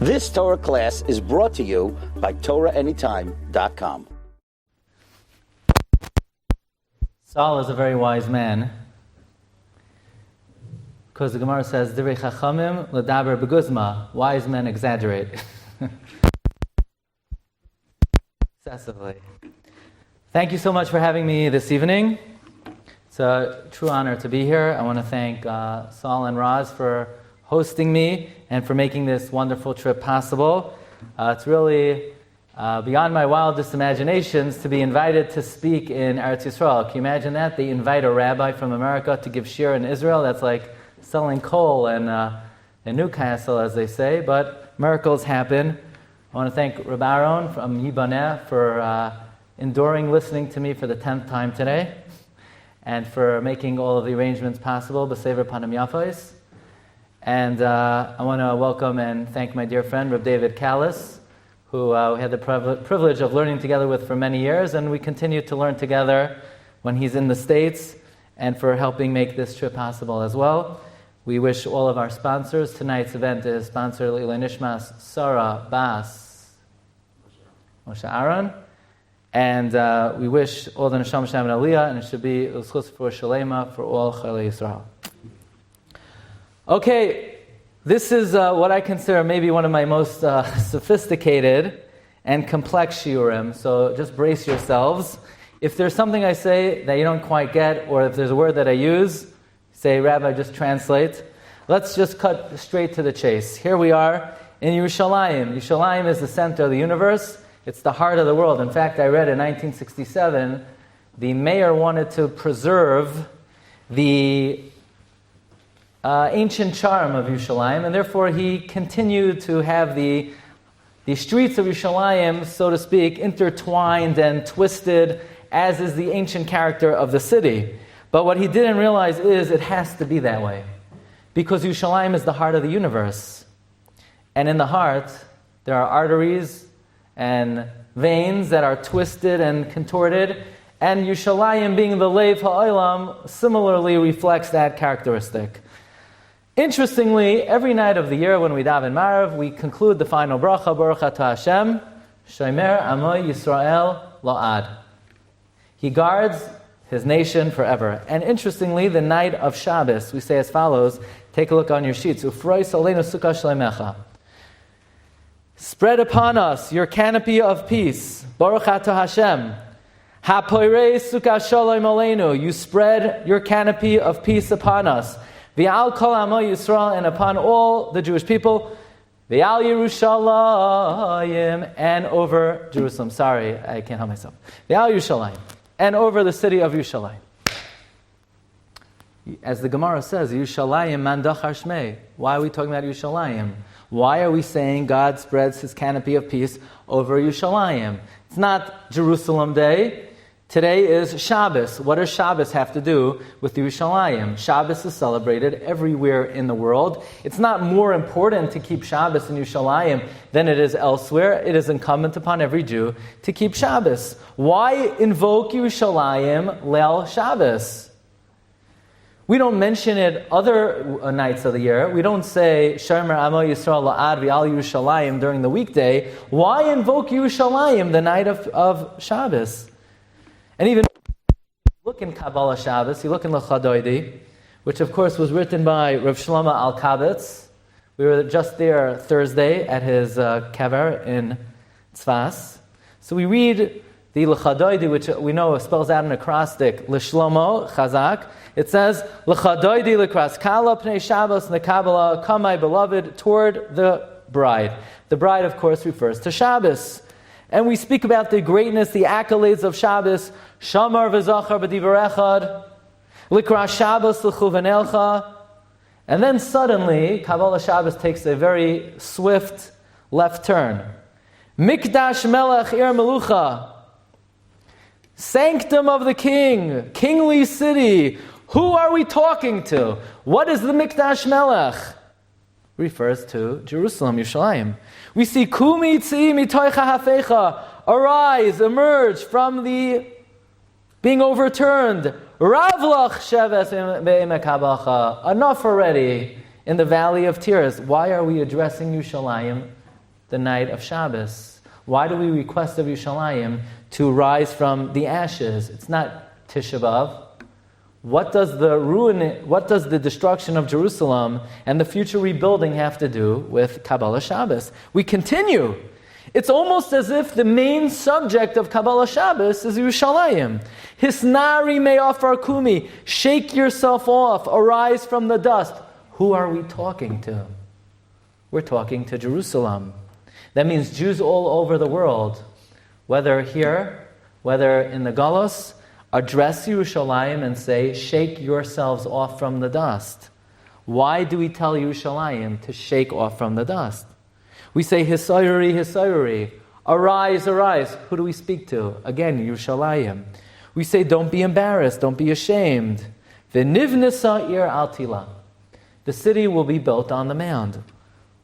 This Torah class is brought to you by TorahAnytime.com. Saul is a very wise man, because the Gemara says, "Divrei chachamim ledaber beguzma." Wise men exaggerate excessively. Thank you so much for having me this evening. It's a true honor to be here. I want to thank Saul and Roz for hosting me and for making this wonderful trip possible. It's really beyond my wildest imaginations to be invited to speak in Eretz Yisroel. Can you imagine that? They invite a rabbi from America to give shiur in Israel. That's like selling coal in Newcastle, as they say, but miracles happen. I want to thank Rabbi Aaron from Yibaneh for enduring listening to me for the 10th time today, and for making all of the arrangements possible, B'Sever Panim Yafos. And I want to welcome and thank my dear friend, Rabbi David Callis, who we had the privilege of learning together with for many years, and we continue to learn together when he's in the States, and for helping make this trip possible as well. We wish all of our sponsors. Tonight's event is sponsored L'ilui Nishmas Sarah Bas Moshe Aaron. And we wish all the Neshama Shem and Aliyah, and it should be U'schus for Shalema for all Chalei Yisrael. Okay, this is what I consider maybe one of my most sophisticated and complex shiurim, so just brace yourselves. If there's something I say that you don't quite get, or if there's a word that I use, say, Rabbi, just translate. Let's just cut straight to the chase. Here we are in Yerushalayim. Yerushalayim is the center of the universe. It's the heart of the world. In fact, I read in 1967, the mayor wanted to preserve the ancient charm of Yerushalayim, and therefore he continued to have the streets of Yerushalayim, so to speak, intertwined and twisted, as is the ancient character of the city. But what he didn't realize is it has to be that way, because Yerushalayim is the heart of the universe. And in the heart, there are arteries and veins that are twisted and contorted, and Yerushalayim, being the Leiv Ha'olam, similarly reflects that characteristic. Interestingly, every night of the year when we daven Marav, we conclude the final bracha, Baruch Atah Hashem, Shomer Amo Yisroel La'ad. He guards his nation forever. And interestingly, the night of Shabbos, we say as follows, take a look on your sheets, Ufrois Aleinu Sukkah Shleimecha. Spread upon us your canopy of peace, Baruch Atah Hashem. HaPoirei Sukkah Shalom Aleinu, you spread your canopy of peace upon us. V'al kol amo Yisrael, and upon all the Jewish people. V'al Yerushalayim, and over Jerusalem. Sorry, I can't help myself. V'al Yerushalayim, and over the city of Yerushalayim. As the Gemara says, Yerushalayim man dachar shmei. Why are we talking about Yerushalayim? Why are we saying God spreads His canopy of peace over Yerushalayim? It's not Jerusalem Day. Today is Shabbos. What does Shabbos have to do with Yerushalayim? Shabbos is celebrated everywhere in the world. It's not more important to keep Shabbos in Yerushalayim than it is elsewhere. It is incumbent upon every Jew to keep Shabbos. Why invoke Yerushalayim Leil Shabbos? We don't mention it other nights of the year. We don't say Shomer Amo Yisrael La'ad V'al Yerushalayim during the weekday. Why invoke Yerushalayim the night of Shabbos? And even look in Kabbalah Shabbos, you look in L'Chadoidi, which of course was written by Rav Shlomo Alkabetz. We were just there Thursday at his kever in Tzfas. So we read the L'Chadoidi, which we know spells out an acrostic, L'Shlomo Chazak. It says, L'Chadoidi L'Kras Kala Pnei Shabbos Nekabbalah, come my beloved, toward the bride. The bride, of course, refers to Shabbos. And we speak about the greatness, the accolades of Shabbos. Shamar v'zachar b'divar echad, likra Shabbos l'chuvanelcha. And then suddenly, Kabbalah Shabbos takes a very swift left turn. Mikdash melech ir melucha. Sanctum of the king, kingly city. Who are we talking to? What is the Mikdash melech? Refers to Jerusalem, Yerushalayim. We see Kumi tzii mitoicha hafecha, arise, emerge from the being overturned. Ravlach sheves be'emek habacha, enough already in the valley of tears. Why are we addressing Yerushalayim the night of Shabbos? Why do we request of Yerushalayim to rise from the ashes? It's not Tisha B'Av. What does the destruction of Jerusalem and the future rebuilding have to do with Kabbalah Shabbos? We continue. It's almost as if the main subject of Kabbalah Shabbos is Yerushalayim. Hisnari me'afar kumi, shake yourself off, arise from the dust. Who are we talking to? We're talking to Jerusalem. That means Jews all over the world, whether here, whether in the Galus, address Yerushalayim and say, shake yourselves off from the dust. Why do we tell Yerushalayim to shake off from the dust? We say, Hisayuri, Hisayuri, arise, arise. Who do we speak to? Again, Yerushalayim. We say, don't be embarrassed, don't be ashamed. V'nivnesa ir altila. The city will be built on the mound.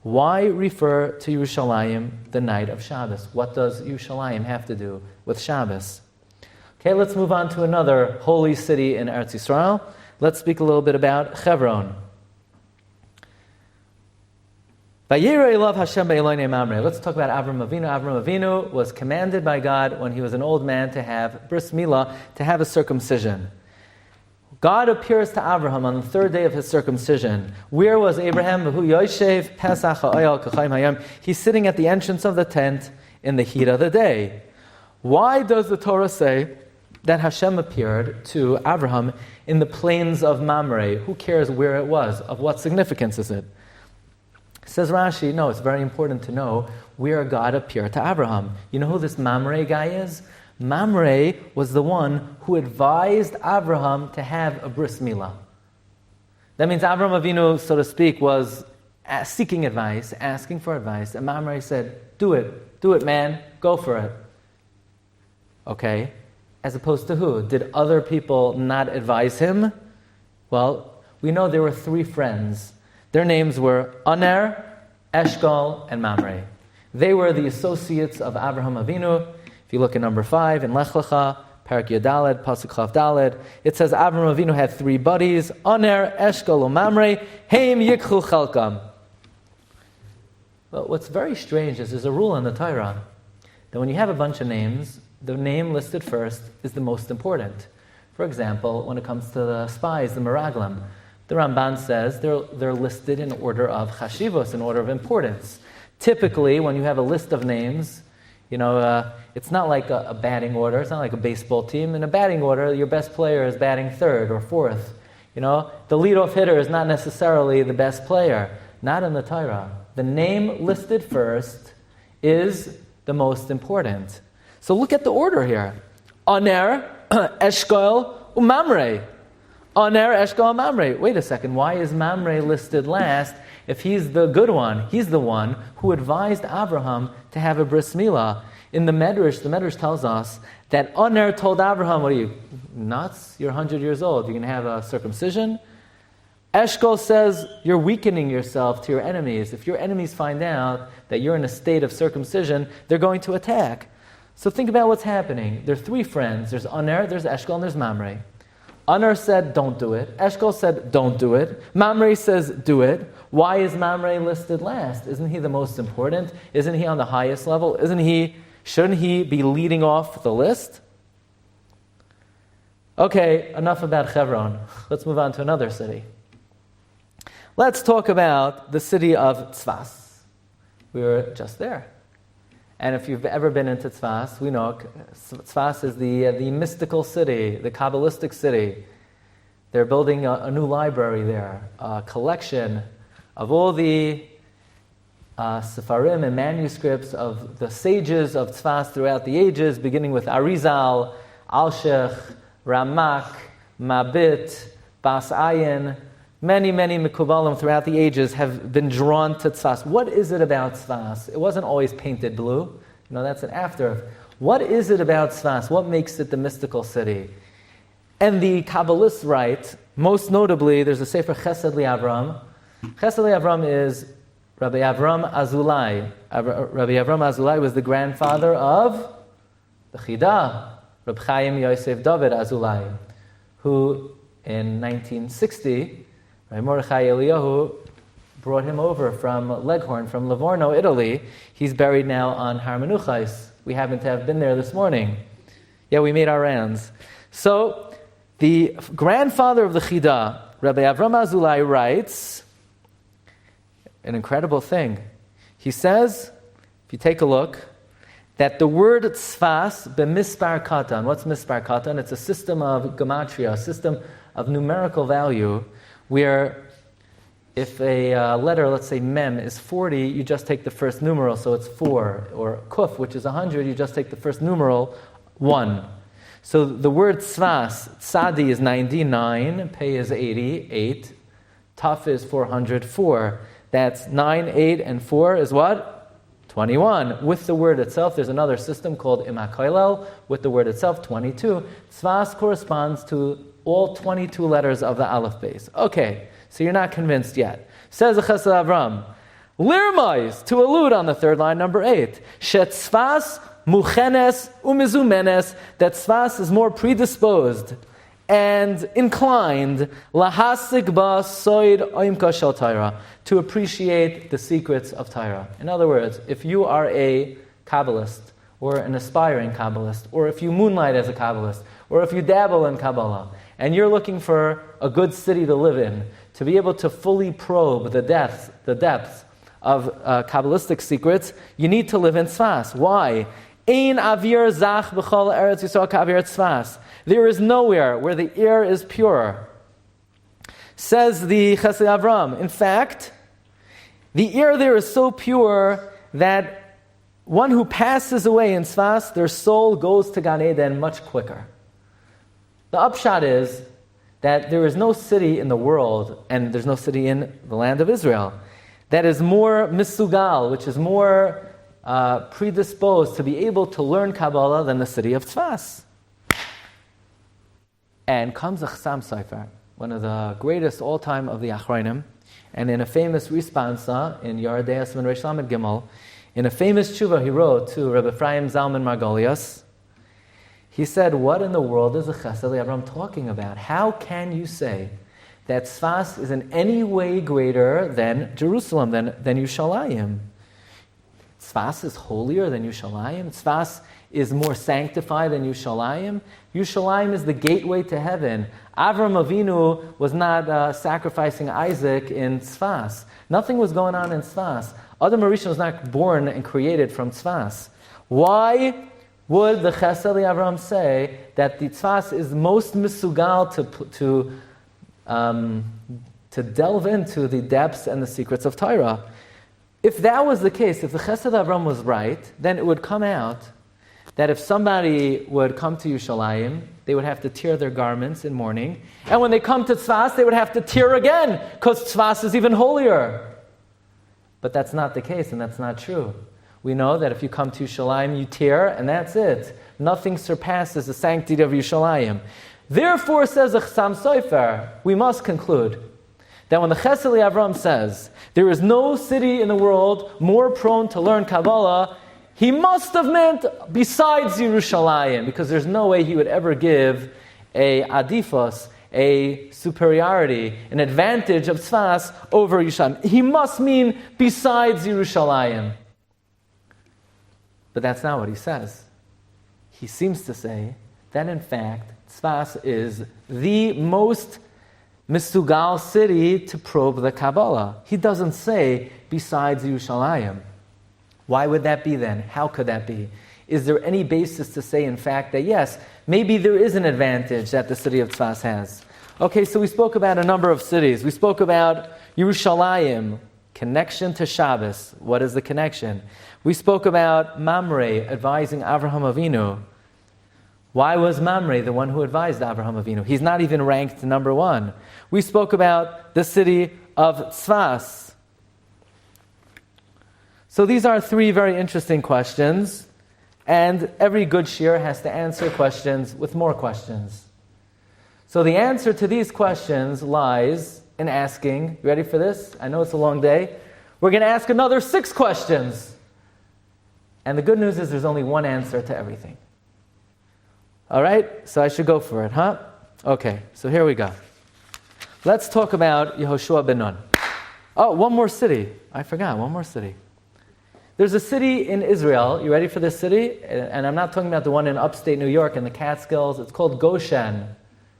Why refer to Yerushalayim the night of Shabbos? What does Yerushalayim have to do with Shabbos? Okay, let's move on to another holy city in Eretz Yisrael. Let's speak a little bit about Hebron. Let's talk about Avram Avinu. Avram Avinu was commanded by God when he was an old man to have bris milah, to have a circumcision. God appears to Abraham on the third day of his circumcision. Where was Abraham? He's sitting at the entrance of the tent in the heat of the day. Why does the Torah say that Hashem appeared to Abraham in the plains of Mamre? Who cares where it was? Of what significance is it? Says Rashi, no, it's very important to know where God appeared to Abraham. You know who this Mamre guy is? Mamre was the one who advised Abraham to have a bris milah. That means Abraham Avinu, so to speak, was seeking advice, asking for advice, and Mamre said, do it, man, go for it. Okay, as opposed to who? Did other people not advise him? Well, we know there were three friends. Their names were Aner, Eshkol, and Mamre. They were the associates of Abraham Avinu. If you look at number 5 in Lech Lecha, Parak Yadaled, Pasuk Chav Daled, it says Abraham Avinu had three buddies, Aner, Eshkol, and Mamre, Heim Yikchu Chalkam. Well, what's very strange is there's a rule in the Torah that when you have a bunch of names, the name listed first is the most important. For example, when it comes to the spies, the Meraglim, the Ramban says they're listed in order of chashivos, in order of importance. Typically, when you have a list of names, it's not like a batting order. It's not like a baseball team. In a batting order, your best player is batting third or fourth. The leadoff hitter is not necessarily the best player. Not in the Torah. The name listed first is the most important. So look at the order here. Aner, Eshkol, Mamre. Aner, Eshkol, Mamre. Wait a second, why is Mamre listed last if he's the good one? He's the one who advised Abraham to have a bris milah. In the Medrash tells us that Aner told Abraham, what are you, nuts? You're 100 years old. You're going to have a circumcision? Eshkol says, you're weakening yourself to your enemies. If your enemies find out that you're in a state of circumcision, they're going to attack. So think about what's happening. There are three friends. There's Aner, there's Eshkol, and there's Mamre. Aner said, don't do it. Eshkol said, don't do it. Mamre says, do it. Why is Mamre listed last? Isn't he the most important? Isn't he on the highest level? Shouldn't he be leading off the list? Okay, enough about Hebron. Let's move on to another city. Let's talk about the city of Tzfas. We were just there. And if you've ever been into Tzfas, we know Tzfas is the mystical city, the Kabbalistic city. They're building a new library there, a collection of all the Sefarim and manuscripts of the sages of Tzfas throughout the ages, beginning with Arizal, Alshech, Ramak, Mabit, Bas Ayin. Many Mekubalim throughout the ages have been drawn to Tzfas. What is it about Tzfas? It wasn't always painted blue. That's an after. What is it about Tzfas? What makes it the mystical city? And the Kabbalists write, most notably, there's a Sefer Chesed Li'Avram. Chesed Li'Avram is Rabbi Avram Azulai. Rabbi Avram Azulai was the grandfather of the Chidah, Reb Chaim Yosef David Azulai, who in 1960, Mordechai Eliyahu brought him over from Leghorn, from Livorno, Italy. He's buried now on Har Menuchos. We happen to have been there this morning. Yeah, we made our rounds. So, the grandfather of the Chida, Rabbi Avram Azulai, writes an incredible thing. He says, if you take a look, that the word tzfas b'mispar katan. What's mispar katan? It's a system of gematria, a system of numerical value, where if a letter, let's say mem, is 40, you just take the first numeral, so it's 4. Or kuf, which is 100, you just take the first numeral, 1. So the word tzvas, tzadi is 99, pei is 80, 8, taf is 404. That's 9, 8, and 4 is what? 21. With the word itself, there's another system called imakoilel. With the word itself, 22. Tzvas corresponds to all 22 letters of the aleph base. Okay, so you're not convinced yet. Says the Chesed Avram, lirmais, to allude on the third line, number 8. Shetzvas muchenes umizumenes, that tzvas is more predisposed and inclined lahasik ba soid oimka shel Torah, to appreciate the secrets of Torah. In other words, if you are a Kabbalist, or an aspiring Kabbalist, or if you moonlight as a Kabbalist, or if you dabble in Kabbalah, and you're looking for a good city to live in, to be able to fully probe the depths of Kabbalistic secrets, you need to live in Tzfas. Why? Ein avir zach b'chol Eretz Yisroel ka'avir Tzfas. There is nowhere where the air is pure. Says the Chesed Avram, in fact, the air there is so pure that one who passes away in Tzfas, their soul goes to Gan Eden much quicker. The upshot is that there is no city in the world, and there's no city in the land of Israel, that is more misugal, which is more predisposed to be able to learn Kabbalah than the city of Tzfas. And comes a Chassam Sofer, one of the greatest all-time of the Achronim, and in a famous responsa in Yaredei Asman Reish Lamed Gimel, in a famous tshuva he wrote to Rabbi Ephraim Zalman Margolius, he said, what in the world is the Chesed Avram talking about? How can you say that Tzfas is in any way greater than Jerusalem, than Yerushalayim? Tzfas is holier than Yerushalayim. Tzfas is more sanctified than Yerushalayim. Yerushalayim is the gateway to heaven. Avram Avinu was not sacrificing Isaac in Tzfas. Nothing was going on in Tzfas. Adam Harishon was not born and created from Tzfas. Why would the Chesed Avram say that the Tzfas is most misugal to delve into the depths and the secrets of Torah? If that was the case, if the Chesed Avram was right, then it would come out that if somebody would come to Yerushalayim, they would have to tear their garments in mourning, and when they come to Tzfas, they would have to tear again, because Tzfas is even holier. But that's not the case, and that's not true. We know that if you come to Yerushalayim, you tear, and that's it. Nothing surpasses the sanctity of Yerushalayim. Therefore, says the Chassam Sofer, we must conclude that when the Chesed Avram says, there is no city in the world more prone to learn Kabbalah, he must have meant besides Yerushalayim, because there's no way he would ever give a adifos, a superiority, an advantage of Tzfas over Yerushalayim. He must mean besides Yerushalayim. But that's not what he says. He seems to say that in fact, Tzfas is the most misugal city to probe the Kabbalah. He doesn't say besides Yerushalayim. Why would that be then? How could that be? Is there any basis to say, in fact, that yes, maybe there is an advantage that the city of Tzfas has? Okay, so we spoke about a number of cities. We spoke about Yerushalayim, connection to Shabbos. What is the connection? We spoke about Mamre advising Avraham Avinu. Why was Mamre the one who advised Avraham Avinu? He's not even ranked number 1. We spoke about the city of Tzfas. So these are 3 very interesting questions, and every good shiur has to answer questions with more questions. So the answer to these questions lies in asking, you ready for this? I know it's a long day. We're going to ask another 6 questions. And the good news is there's only one answer to everything. All right? So I should go for it, huh? Okay, so here we go. Let's talk about Yehoshua ben Nun. Oh, one more city. I forgot, one more city. There's a city in Israel. You ready for this city? And I'm not talking about the one in upstate New York in the Catskills. It's called Goshen,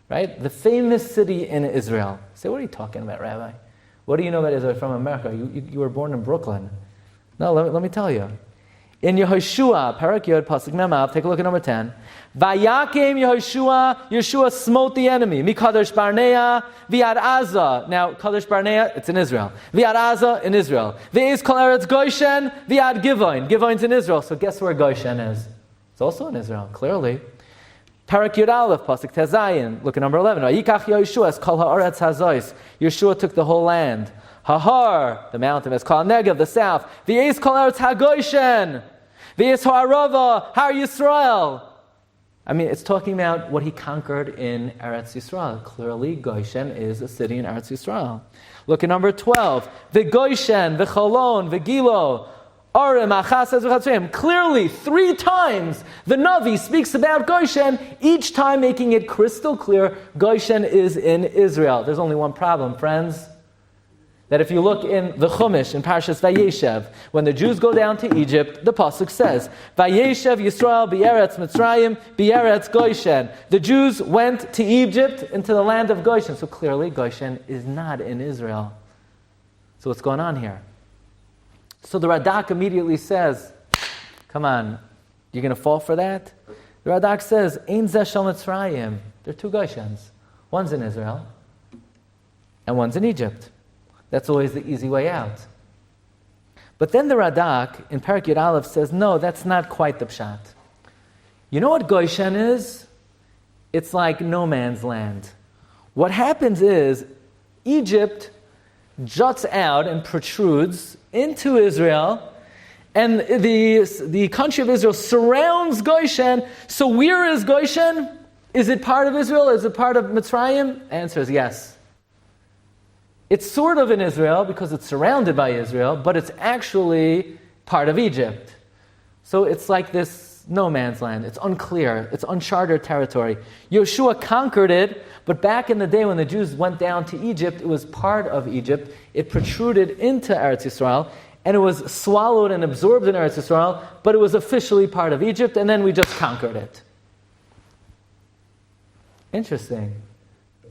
right? The famous city in Israel. You say, what are you talking about, Rabbi? What do you know about Israel from America? You were born in Brooklyn. No, let me tell you. In Yehoshua, Parak Yod, Pasuk Memav, take a look at number 10. Vayakim Yehoshua, Yeshua smote the enemy. Mikadosh Barnea, Viad Aza. Now, Kadosh Barnea, it's in Israel. Viad Aza, in Israel. Ve'ez Kol Eretz Goshen, Viad Givoin. Givoin's in Israel. So guess where Goshen is? It's also in Israel, clearly. Parak Yod Aleph, Pasuk Tezayin. Look at number 11. Vayikach Yehoshua, es Kol Ha'aretz Hazois. Yeshua took the whole land. Hahar, the mountain, is called Negev, the south. V'yis kol eretz HaGoshen. V'yis ha'arava, Har Yisroel. I mean, it's talking about what he conquered in Eretz Yisrael. Clearly, Goshen is a city in Eretz Yisrael. Look at number 12. V'Goshen, v'Cholon, v'Gilo, Arim, Achasaz, v'Chatzrim. Clearly, 3 times the Navi speaks about Goshen, each time making it crystal clear Goshen is in Israel. There's only one problem, friends. That if you look in the Chumash, in Parshas Vayeshev, when the Jews go down to Egypt, the Pasuk says, Vayeshev Yisroel b'Eretz Mitzrayim b'Eretz Goshen. The Jews went to Egypt, into the land of Goshen. So clearly, Goshen is not in Israel. So what's going on here? So the Radak immediately says, come on, you're going to fall for that? The Radak says, Ein zeh shel Mitzrayim. There are 2 Goshens. One's in Israel, and one's in Egypt. That's always the easy way out. But then the Radak in Parak Yud Aleph says, no, that's not quite the pshat. You know what Goshen is? It's like no man's land. What happens is Egypt juts out and protrudes into Israel, and the country of Israel surrounds Goshen. So where is Goshen? Is it part of Israel? Is it part of Mitzrayim? Answer is yes. It's sort of in Israel because it's surrounded by Israel, but it's actually part of Egypt. So it's like this no man's land. It's unclear. It's uncharted territory. Yeshua conquered it, but back in the day when the Jews went down to Egypt, it was part of Egypt. It protruded into Eretz Yisrael, and it was swallowed and absorbed in Eretz Yisrael, but it was officially part of Egypt, and then we just conquered it. Interesting.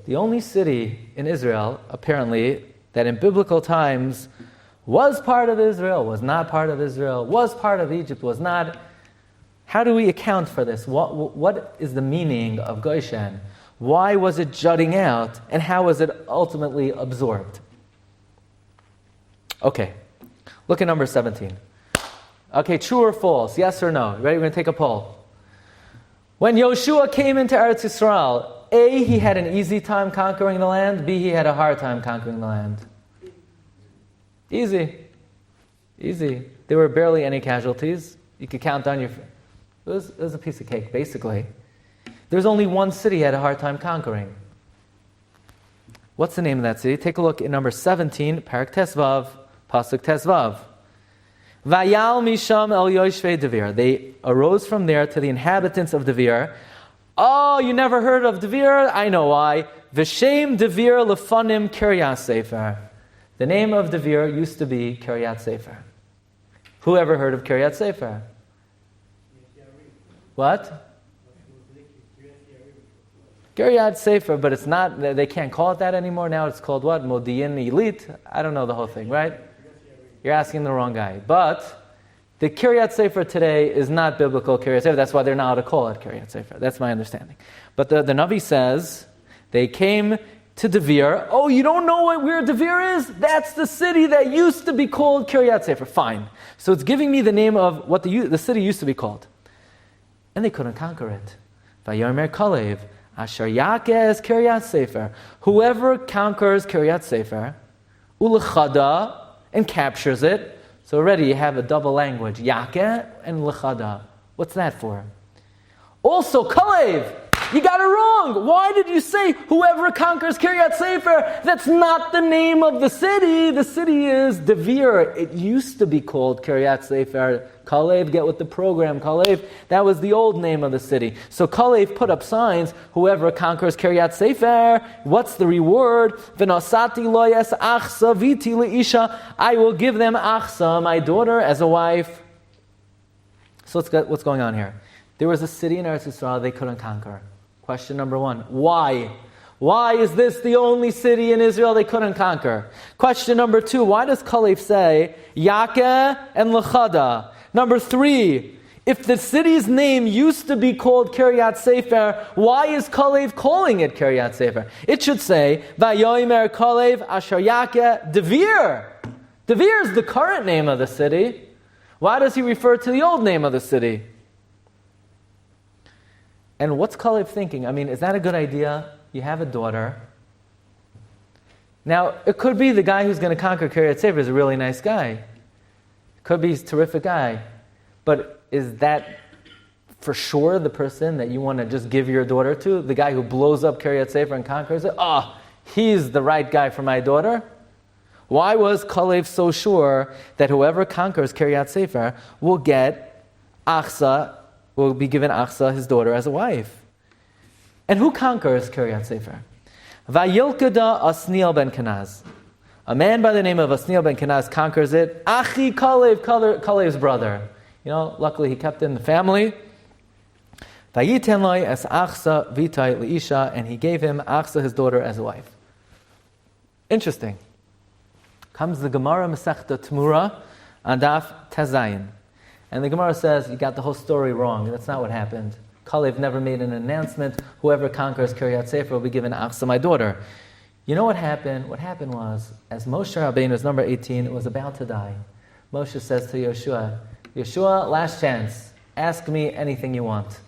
The only city in Israel, apparently, that in biblical times was part of Israel, was not part of Israel, was part of Egypt, was not. How do we account for this? What is the meaning of Goshen? Why was it jutting out, and how was it ultimately absorbed? Okay, look at number 17. Okay, true or false, yes or no? Ready? We're going to take a poll. When Yoshua came into Eretz Yisrael, A, he had an easy time conquering the land. B, he had a hard time conquering the land. Easy. There were barely any casualties. You could count down your... It was a piece of cake, basically. There's only one city he had a hard time conquering. What's the name of that city? Take a look at number 17, Parak Tesvav, Pasuk Tesvav. Vayal misham el yoshvei Devir. They arose from there to the inhabitants of Devir. Oh, you never heard of Devir? I know why. V'shem Devir lefanim Kiryat Sefer. The name of Devir used to be Kiryat Sefer. Who ever heard of Kiryat Sefer? What? Kiryat Sefer, but it's not, they can't call it that anymore. Now it's called what? Modi'in Elite? I don't know the whole thing, right? You're asking the wrong guy. But the Kiryat Sefer today is not biblical Kiryat Sefer. That's why they're not allowed to call it Kiryat Sefer. That's my understanding. But the Navi says they came to Devir. Oh, you don't know where Devir is? That's the city that used to be called Kiryat Sefer. Fine. So it's giving me the name of what the city used to be called. And they couldn't conquer it. Vayomer Kalev, Asher Yakez Kiryat Sefer. Whoever conquers Kiryat Sefer, Ulechada, and captures it. So already you have a double language, Yakeh and Lechada. What's that for? Also, Kalev, You got it wrong. Why did you say whoever conquers Kiryat Sefer? That's not the name of the city. The city is Devir. It used to be called Kiryat Sefer. Kalev, get with the program, Kalev. That was the old name of the city. So Kalev put up signs, whoever conquers Kiryat Sefer, what's the reward? V'nosati loyes achsa viti leisha. I will give them achsa, my daughter, as a wife. So what's going on here? There was a city in Eretz Yisrael they couldn't conquer. Question number one, why? Why is this the only city in Israel they couldn't conquer? Question number two, why does Kalev say Yakeh and Lechada? Number three, if the city's name used to be called Kiryat Sefer, why is Kalev calling it Kiryat Sefer? It should say Vayomer Kalev Asher Yakeh Devir. Devir is the current name of the city. Why does he refer to the old name of the city? And what's Kalev thinking? I mean, is that a good idea? You have a daughter. Now, it could be the guy who's going to conquer Kiryat Sefer is a really nice guy. It could be he's a terrific guy. But is that for sure the person that you want to just give your daughter to? The guy who blows up Kiryat Sefer and conquers it? Oh, he's the right guy for my daughter? Why was Kalev so sure that whoever conquers Kiryat Sefer will get Achsa, will be given Achsa, his daughter, as a wife? And who conquers Kiryat Sefer? Vayilkada Asniel ben Kenaz. A man by the name of Asniel ben Kenaz conquers it. Achi Kalev, Kalev's brother. You know, luckily he kept it in the family. Vayiten loy es Achsa vitai leisha, and he gave him Achsa, his daughter, as a wife. Interesting. Comes the Gemara Masechta Tmura on Daf Tezayin. And the Gemara says, you got the whole story wrong. That's not what happened. Kalev never made an announcement, whoever conquers Kiryat Sefer will be given Achsa, my daughter. You know what happened? What happened was, as Moshe Rabbeinu, was number 18, was about to die, Moshe says to Yeshua, Yeshua, last chance, ask me anything you want.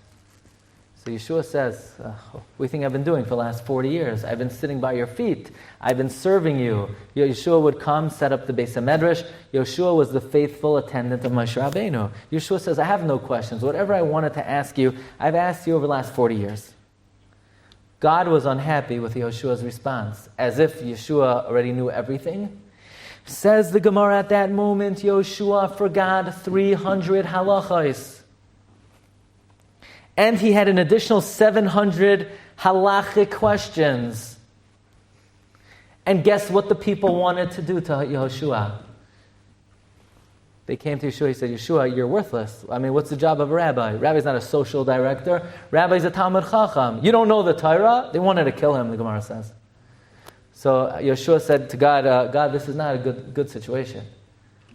So Yeshua says, what do you think I've been doing for the last 40 years? I've been sitting by your feet. I've been serving you. Yeshua would come, set up the Beis HaMedrash. Yeshua was the faithful attendant of Moshe Rabbeinu. Yeshua says, I have no questions. Whatever I wanted to ask you, I've asked you over the last 40 years. God was unhappy with Yeshua's response, as if Yeshua already knew everything. Says the Gemara, at that moment, Yeshua forgot 300 halachos. And he had an additional 700 halachic questions. And guess what the people wanted to do to Yehoshua? They came to Yeshua, he said, Yeshua, you're worthless. I mean, what's the job of a rabbi? Rabbi's not a social director. Rabbi's a Talmud Chacham. You don't know the Torah? They wanted to kill him, the Gemara says. So Yeshua said to God, God, this is not a good situation.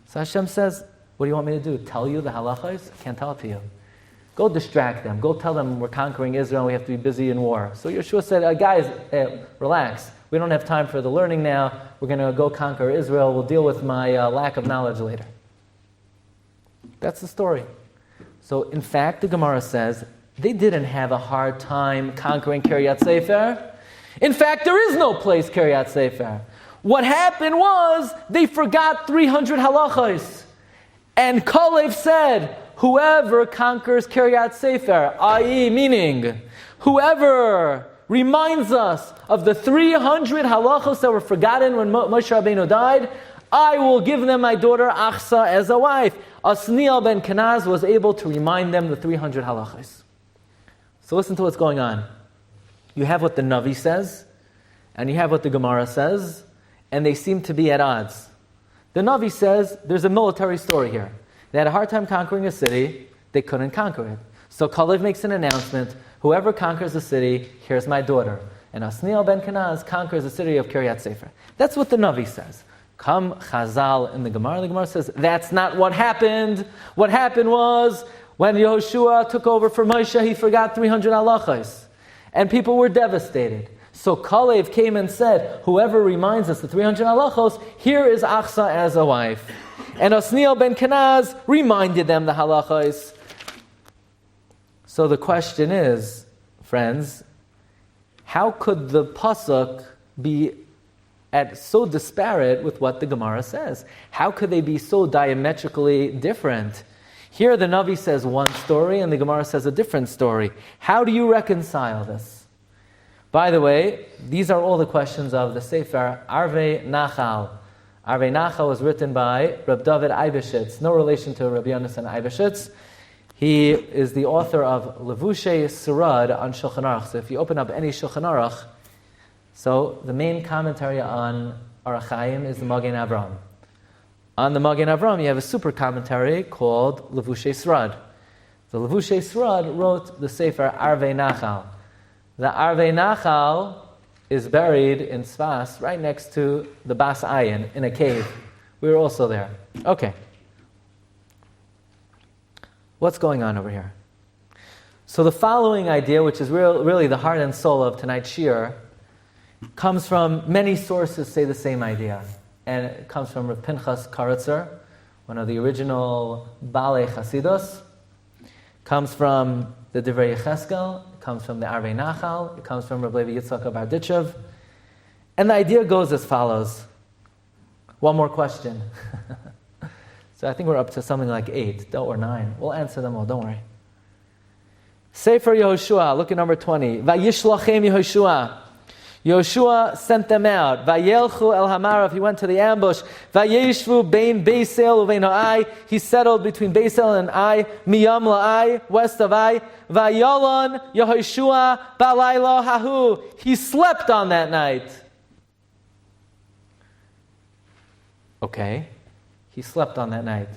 So Hashem says, what do you want me to do? Tell you the halachos? I can't tell it to you. Go distract them. Go tell them we're conquering Israel. We have to be busy in war. So Yeshua said, guys, relax. We don't have time for the learning now. We're going to go conquer Israel. We'll deal with my lack of knowledge later. That's the story. So in fact, the Gemara says, they didn't have a hard time conquering Kiryat Sefer. In fact, there is no place Kiryat Sefer. What happened was, they forgot 300 halachos. And Kalev said, whoever conquers Kiryat Sefer, i.e. meaning, whoever reminds us of the 300 halachos that were forgotten when Moshe Rabbeinu died, I will give them my daughter Achsa as a wife. Asniel ben Kenaz was able to remind them the 300 halachos. So listen to what's going on. You have what the Navi says, and you have what the Gemara says, and they seem to be at odds. The Navi says there's a military story here. They had a hard time conquering a city, they couldn't conquer it. So Kalev makes an announcement, whoever conquers the city, here's my daughter. And Asniel ben Kenaz conquers the city of Kiryat Sefer. That's what the Navi says. Come Chazal in the Gemara says, that's not what happened. What happened was, when Yehoshua took over for Moshe, he forgot 300 halachos. And people were devastated. So Kalev came and said, whoever reminds us the 300 halachos, here is Achsa as a wife. And Asniel ben Kenaz reminded them the halachos. So the question is, friends, how could the pasuk be so disparate with what the Gemara says? How could they be so diametrically different? Here the Navi says one story and the Gemara says a different story. How do you reconcile this? By the way, these are all the questions of the Sefer Arvei Nachal. Arvei Nachal was written by Reb David Eibeshitz, no relation to Rabbi Yonasan Eibeshitz. He is the author of Levushe Surad on Shulchan Aruch. So if you open up any Shulchan Aruch, so the main commentary on Orach Chaim is the Magen Avram. On the Magen Avram, you have a super commentary called Levushe Surad. The Levushe Surad wrote the Sefer Arvei Nachal. The Arvei Nachal is buried in Sfas, right next to the Bas Ayin, in a cave. We were also there. Okay. What's going on over here? So the following idea, which is really the heart and soul of tonight's Shiur, comes from many sources say the same idea. And it comes from Rav Pinchas Karatzer, one of the original Balei Chasidus. Comes from the Divrei Yecheskel. It comes from the Arvei Nachal. It comes from Rabbi Yitzchak of Barditchev. And the idea goes as follows. One more question. So I think we're up to something like 8 or 9. We'll answer them all, don't worry. Sefer Yehoshua, look at number 20. Vayishlachem Yehoshua. Yehoshua sent them out. Vayelchu el hamarav. He went to the ambush. Vayeshvu bein Beisel uvein Ai. He settled between Beisel and Ai. Miyam la'ai, west of Ai. Vayolon Yehoshua balaylo hahu. He slept on that night. Okay, he slept on that night.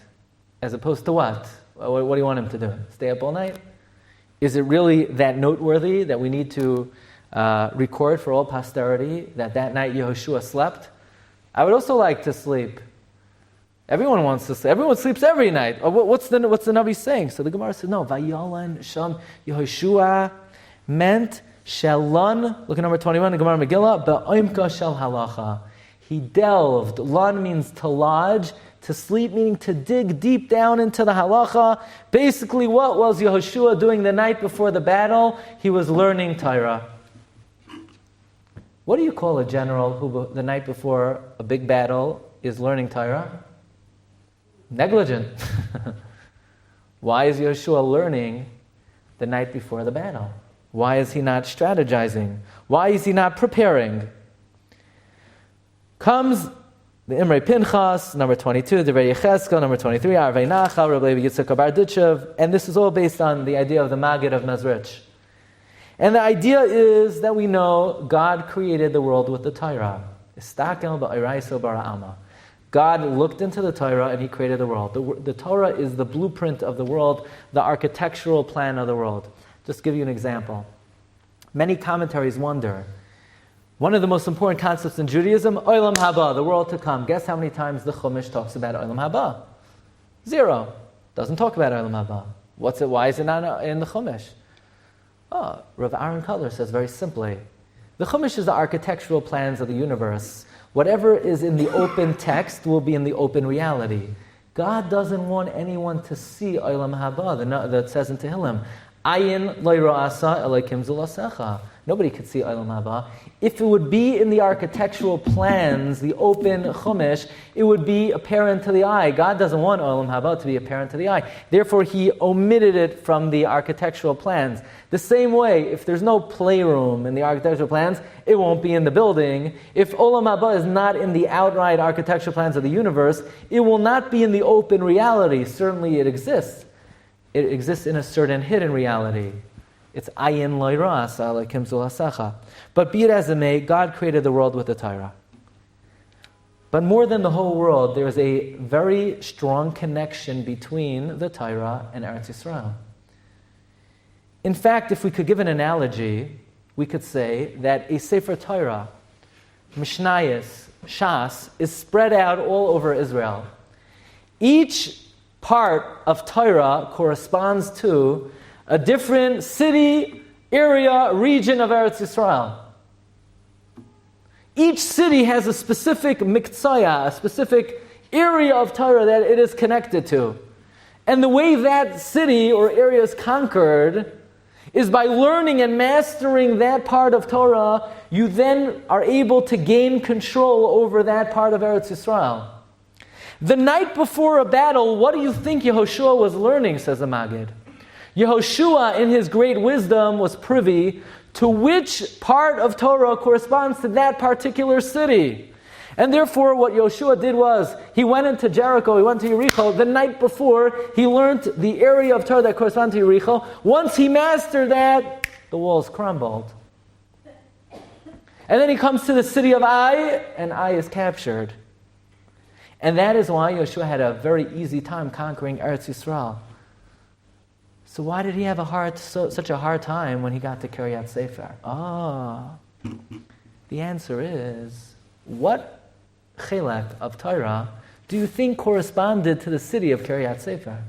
As opposed to what? What do you want him to do? Stay up all night? Is it really that noteworthy that we need to record for all posterity that night Yehoshua slept? I would also like to sleep. Everyone wants to sleep. Everyone sleeps every night. What's the Navi saying? So the Gemara says, no, Vayolan Sham Yehoshua meant Shalon. Look at number 21, the Gemara Megillah, Ba'oimka Shel Halacha. He delved. Lan means to lodge. To sleep meaning to dig deep down into the halacha. Basically, what was Yehoshua doing the night before the battle? He was learning Torah. What do you call a general who the night before a big battle is learning Torah? Negligent. Why is Yehoshua learning the night before the battle? Why is he not strategizing? Why is he not preparing? Comes the Imrei Pinchas, number 22, the Divrei Yecheskel, number 23, Arvei Nachal, Rabbi Yitzchak of Barditchev, and this is all based on the idea of the Maggid of Mezrich. And the idea is that we know God created the world with the Torah. Istakel ba'iraiso bara'ama. God looked into the Torah and He created the world. The Torah is the blueprint of the world, the architectural plan of the world. Just give you an example. Many commentaries wonder, one of the most important concepts in Judaism, Olam Haba, the world to come. Guess how many times the Chumash talks about Olam Haba? 0. Doesn't talk about Olam Haba. Why is it not in the Chumash? Oh, Rav Aaron Kotler says very simply, the Chumash is the architectural plans of the universe. Whatever is in the open text will be in the open reality. God doesn't want anyone to see Olam Haba, that says in Tehillim, Ayin lo ra'asa elokim zulasecha. Nobody could see Olam Haba. If it would be in the architectural plans, the open Chumash, it would be apparent to the eye. God doesn't want Olam Haba to be apparent to the eye. Therefore, He omitted it from the architectural plans. The same way, if there's no playroom in the architectural plans, it won't be in the building. If Olam Haba is not in the outright architectural plans of the universe, it will not be in the open reality. Certainly it exists. It exists in a certain hidden reality. It's ayin lo ra'asa elokim zulasecha. But be it as it may, God created the world with the Torah. But more than the whole world, there is a very strong connection between the Torah and Eretz Yisroel. In fact, if we could give an analogy, we could say that a Sefer Torah, Mishnayos, Shas, is spread out all over Israel. Each part of Torah corresponds to a different city, area, region of Eretz Yisrael. Each city has a specific miktsaya, a specific area of Torah that it is connected to. And the way that city or area is conquered is by learning and mastering that part of Torah. You then are able to gain control over that part of Eretz Yisrael. The night before a battle, what do you think Yehoshua was learning, says the Maggid? Yehoshua, in his great wisdom, was privy to which part of Torah corresponds to that particular city. And therefore, what Yehoshua did was, he went into Jericho, he went to Yericho. The night before, he learned the area of Torah that corresponds to Yericho. Once he mastered that, the walls crumbled. And then he comes to the city of Ai, and Ai is captured. And that is why Yehoshua had a very easy time conquering Eretz Yisrael. So why did he have such a hard time when he got to Kiryat Sefer? The answer is, what chelek of Torah do you think corresponded to the city of Kiryat Sefer?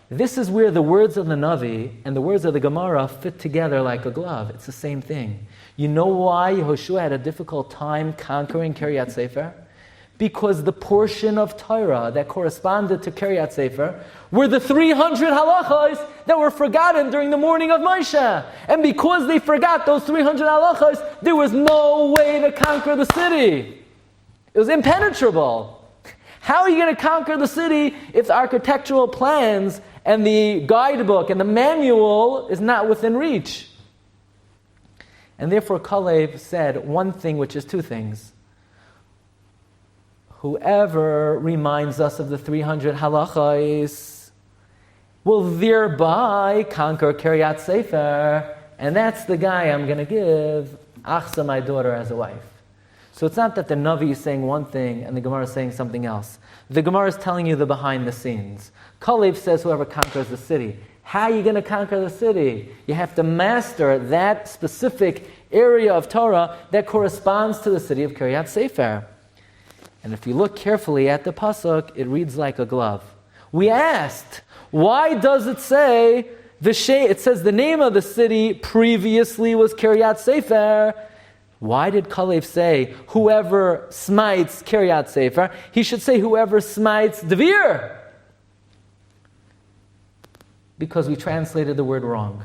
This is where the words of the Navi and the words of the Gemara fit together like a glove. It's the same thing. You know why Yehoshua had a difficult time conquering Kiryat Sefer? Because the portion of Torah that corresponded to Kiryat Sefer were the 300 halachos that were forgotten during the morning of Moshe. And because they forgot those 300 halachos, there was no way to conquer the city. It was impenetrable. How are you going to conquer the city if the architectural plans and the guidebook and the manual is not within reach? And therefore Kalev said one thing, which is two things. Whoever reminds us of the 300 halachos will thereby conquer Kiryat Sefer, and that's the guy I'm going to give Achsa, my daughter, as a wife. So it's not that the Navi is saying one thing and the Gemara is saying something else. The Gemara is telling you the behind the scenes. Kalev says whoever conquers the city. How are you going to conquer the city? You have to master that specific area of Torah that corresponds to the city of Kiryat Sefer. And if you look carefully at the pasuk, it reads like a glove. We asked, why does it say it says the name of the city previously was Kiryat Sefer? Why did Kalev say whoever smites Kiryat Sefer? He should say whoever smites Devir. Because we translated the word wrong.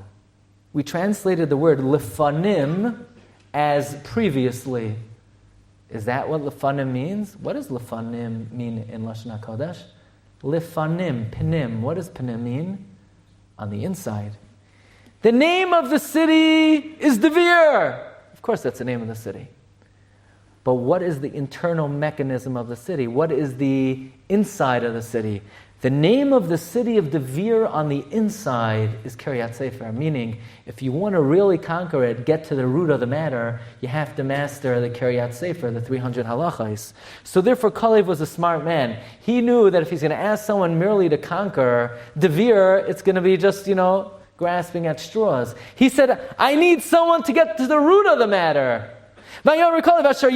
We translated the word lefanim as previously. Is that what lefanim means? What does lefanim mean in Lashon HaKodesh? Lefanim, pinim. What does pinim mean? On the inside. The name of the city is Devir. Of course, that's the name of the city. But what is the internal mechanism of the city? What is the inside of the city? The name of the city of Devir on the inside is Kiryat Sefer, meaning if you want to really conquer it, get to the root of the matter, you have to master the Kiryat Sefer, the 300 halachos. So therefore, Kalev was a smart man. He knew that if he's going to ask someone merely to conquer Devir, it's going to be just, grasping at straws. He said, I need someone to get to the root of the matter. Kiryat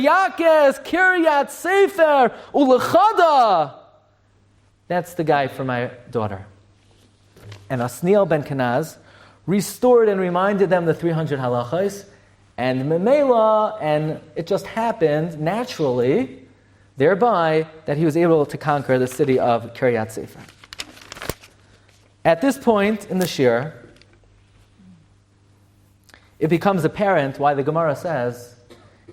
Sefer ulechada. That's the guy for my daughter. And Asniel ben Kenaz restored and reminded them the 300 halachos, and Memela, and it just happened naturally, thereby, that he was able to conquer the city of Kiryat Sefer. At this point in the Shiur, it becomes apparent why the Gemara says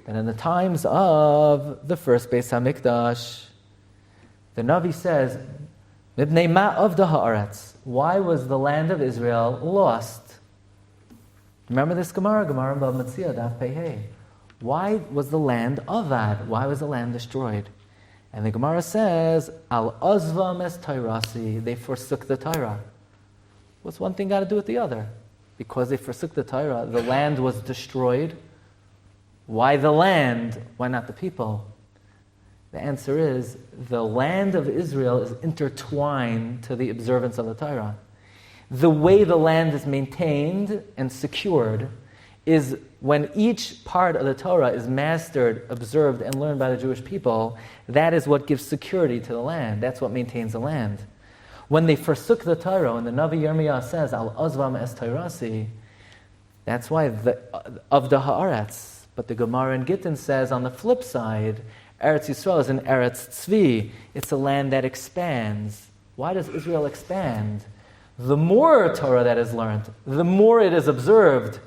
that in the times of the first Beis HaMikdash, the Navi says, Mibnei ma of the Eretz. Why was the land of Israel lost? Remember this Gemara? Gemara Bava Metzia, Daf Pei Hey. Why was the land avad? Why was the land destroyed? And the Gemara says, Al Ozvam es Tairasi. They forsook the Torah. What's one thing got to do with the other? Because they forsook the Torah, the land was destroyed. Why the land? Why not the people? The answer is, the land of Israel is intertwined to the observance of the Torah. The way the land is maintained and secured is when each part of the Torah is mastered, observed, and learned by the Jewish people. That is what gives security to the land. That's what maintains the land. When they forsook the Torah, and the Navi Yirmiyah says, Al Ozvam es Tairasi, that's why of the Haaretz. But the Gemara in Gittin says, on the flip side, Eretz Yisrael is an Eretz Tzvi. It's a land that expands. Why does Israel expand? The more Torah that is learned, the more it is observed,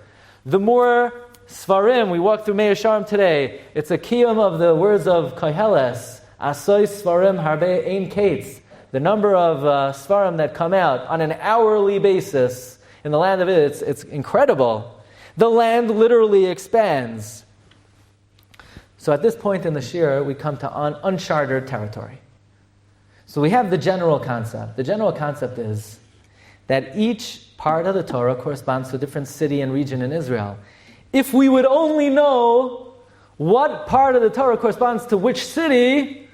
the more Svarim, we walk through Mei Yesharim today, it's a kiyum of the words of Koheles, Asoy Svarim Harbe Ein Kates. The number of Svarim that come out on an hourly basis in the land of it, it's incredible. The land literally expands. So at this point in the Shiur, we come to uncharted territory. So we have the general concept. The general concept is that each part of the Torah corresponds to a different city and region in Israel. If we would only know what part of the Torah corresponds to which city,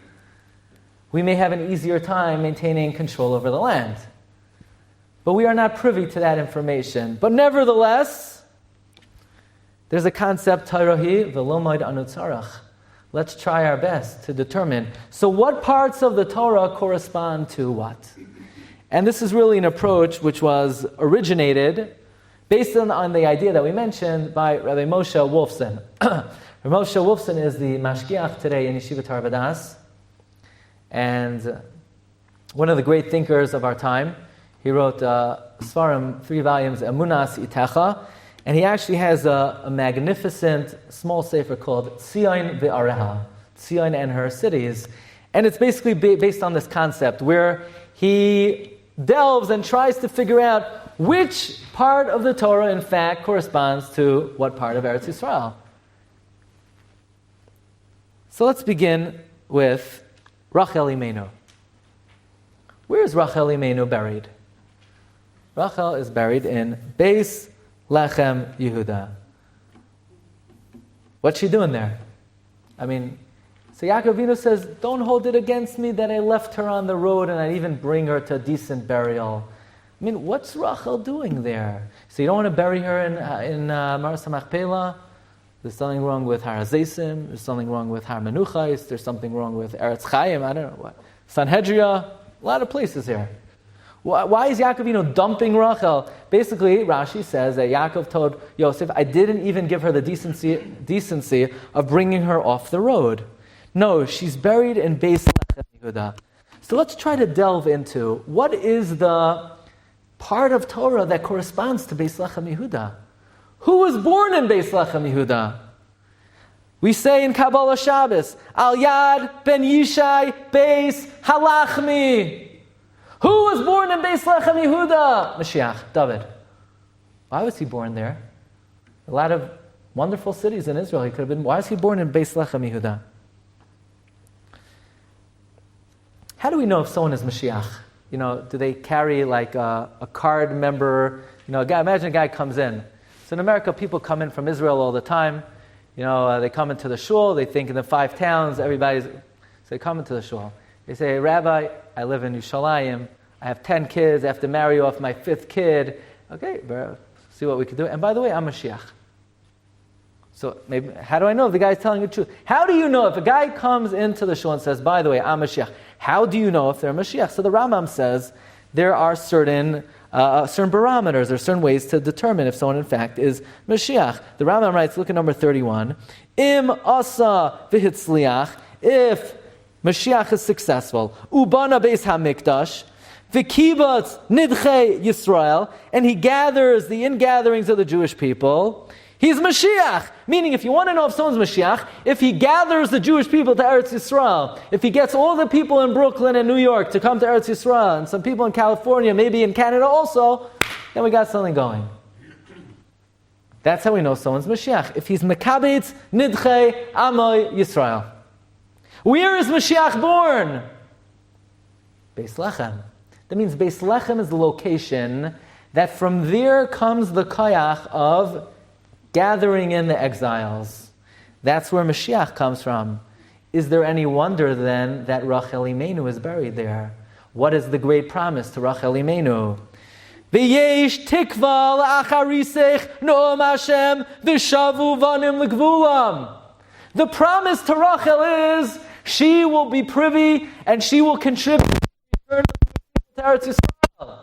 we may have an easier time maintaining control over the land. But we are not privy to that information. But nevertheless, there's a concept, Tarahi v'lomoid anu tzarach. Let's try our best to determine. So what parts of the Torah correspond to what? And this is really an approach which was originated based on the idea that we mentioned by Rabbi Moshe Wolfson. Rabbi Moshe Wolfson is the mashgiach today in Yeshiva Torah B'das, and one of the great thinkers of our time. He wrote Svarim, 3 volumes, Emunas Itecha, and he actually has a magnificent small sefer called Tzion Ve'areha, Tzion and her cities. And it's basically based on this concept where he delves and tries to figure out which part of the Torah, in fact, corresponds to what part of Eretz Yisrael. So let's begin with Rachel Imenu. Where is Rachel Imenu buried? Rachel is buried in Beis Lechem Yehuda. What's she doing there? So Yaakov Avinu says, don't hold it against me that I left her on the road and I even bring her to a decent burial. What's Rachel doing there? So you don't want to bury her in Maras HaMachpelah? There's something wrong with Har HaZeisim. There's something wrong with Har Menuchais. There's something wrong with Eretz Chaim. I don't know what. Sanhedria. A lot of places here. Why is Yaakov Avinu dumping Rachel? Basically, Rashi says that Yaakov told Yosef, I didn't even give her the decency of bringing her off the road. No, she's buried in Beis Lechem Yehuda. So let's try to delve into what is the part of Torah that corresponds to Beis Lechem Yehuda. Who was born in Beis Lechem Yehuda? We say in Kabbalah Shabbos, Al Yad ben Yishai Beis Halachmi. Who was born in Beis Lechem Yehuda? Mashiach, David. Why was he born there? A lot of wonderful cities in Israel he could have been. Why is he born in Beis Lechem Yehuda? How do we know if someone is Mashiach? Do they carry like a card member? Imagine a guy comes in. So in America, people come in from Israel all the time. They come into the shul. They think in the 5 towns, so they come into the shul. They say, Rabbi, I live in Yerushalayim. I have 10 kids. I have to marry off my 5th kid. Okay, see what we can do. And by the way, I'm Mashiach. So maybe, how do I know if the guy's telling the truth? How do you know if a guy comes into the shul and says, by the way, I'm Mashiach? How do you know if they're Mashiach? So the Rambam says there are certain barometers, there are certain ways to determine if someone in fact is Mashiach. The Rambam writes, look at number 31, Im asa v'hitzliach, if Mashiach is successful, ubana beis hamikdash, v'kibatz nidchei Yisroel, and he gathers the ingatherings of the Jewish people, he's Mashiach. Meaning, if you want to know if someone's Mashiach, if he gathers the Jewish people to Eretz Yisrael, if he gets all the people in Brooklyn and New York to come to Eretz Yisrael, and some people in California, maybe in Canada also, then we got something going. That's how we know someone's Mashiach. If he's Mekabetz Nidchei Amoy Yisrael. Where is Mashiach born? Beis Lechem. That means Beis Lechem is the location that from there comes the koyach of gathering in the exiles. That's where Mashiach comes from. Is there any wonder then that Rachel Imenu is buried there? What is the great promise to Rachel Imenu? V'yesh tikva la'acharisech no'am Hashem v'shavu vanim l'gvulam. The promise to Rachel is she will be privy and she will contribute to Eretz Yisrael.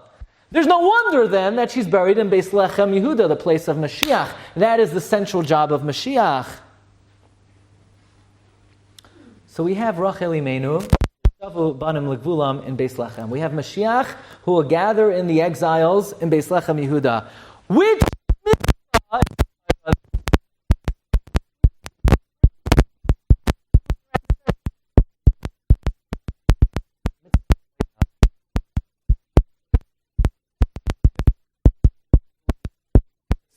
There's no wonder then that she's buried in Beis Lechem Yehuda, the place of Mashiach. That is the central job of Mashiach. So we have Rachel Imenu, Shavu Banim L'Gvulam in Beis Lechem. We have Mashiach who will gather in the exiles in Beis Lechem Yehuda. Which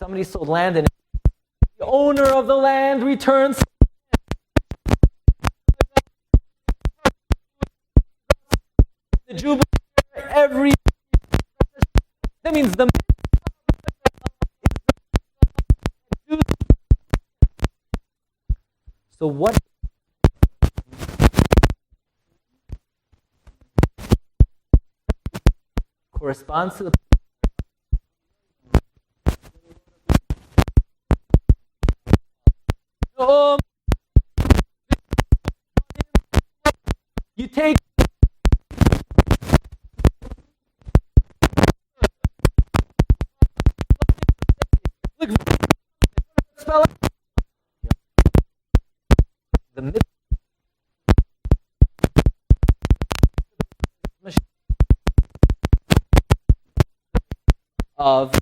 somebody sold land and the owner of the land returns the jubilee every. That means the so what corresponds to the you take look spell it. The myth of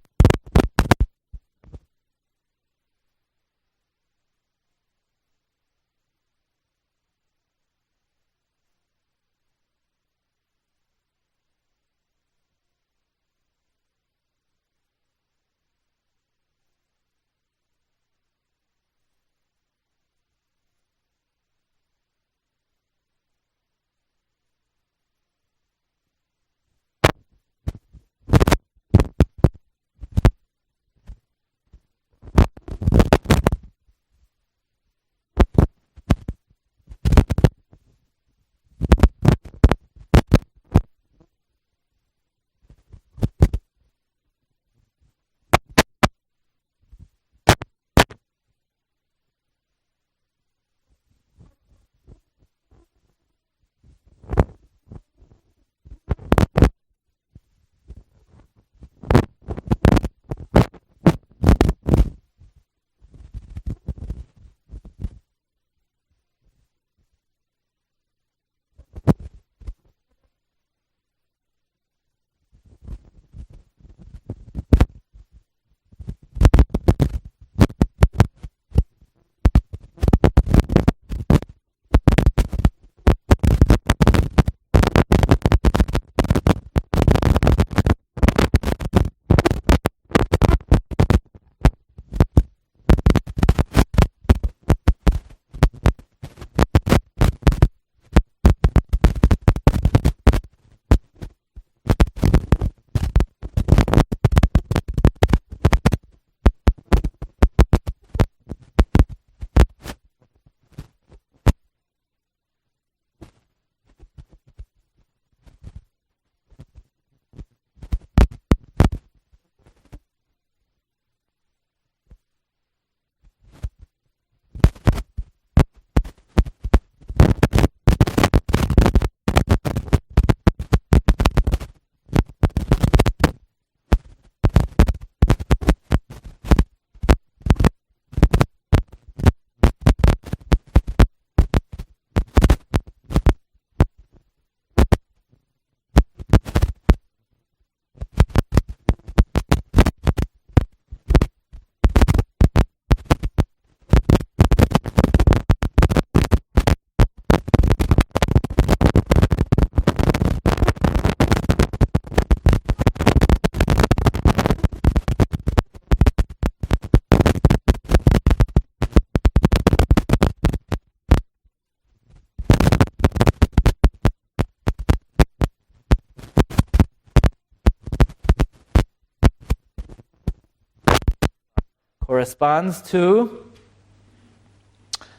corresponds to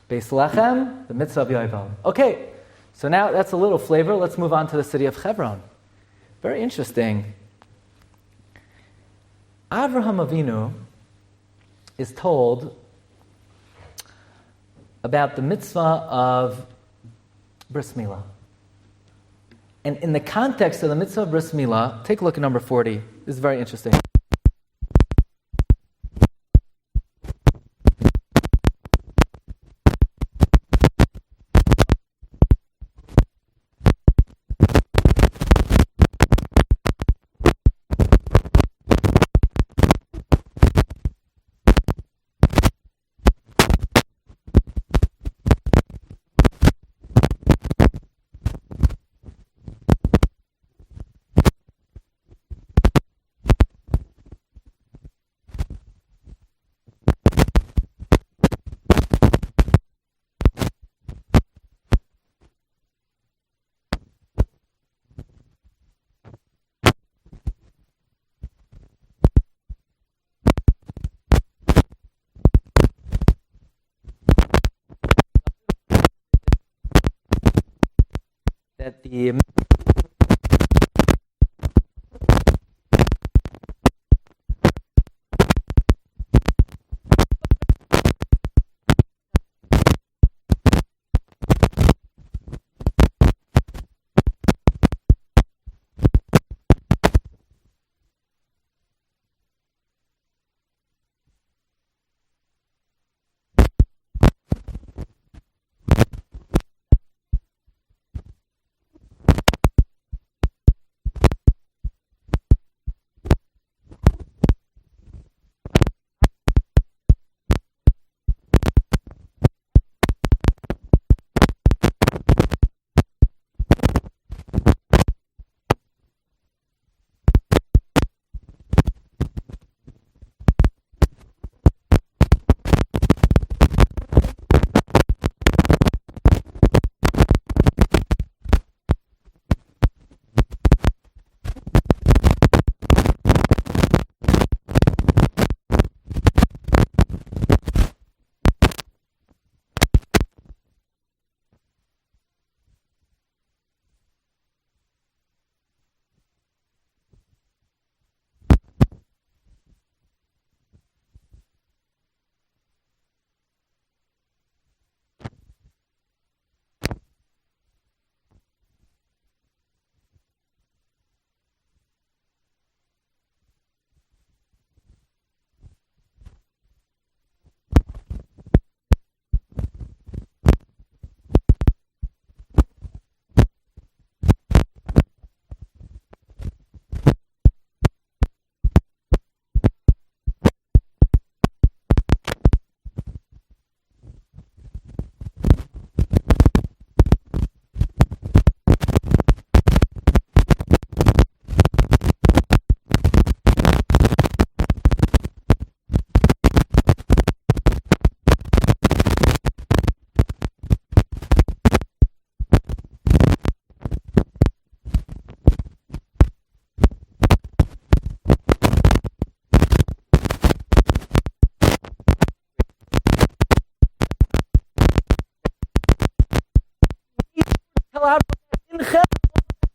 Beis Lechem, the mitzvah of Yovel. Okay, so now that's a little flavor. Let's move on to the city of Hebron. Very interesting. Avraham Avinu is told about the mitzvah of bris milah. And in the context of the mitzvah of bris milah, take a look at number 40. This is very interesting. that the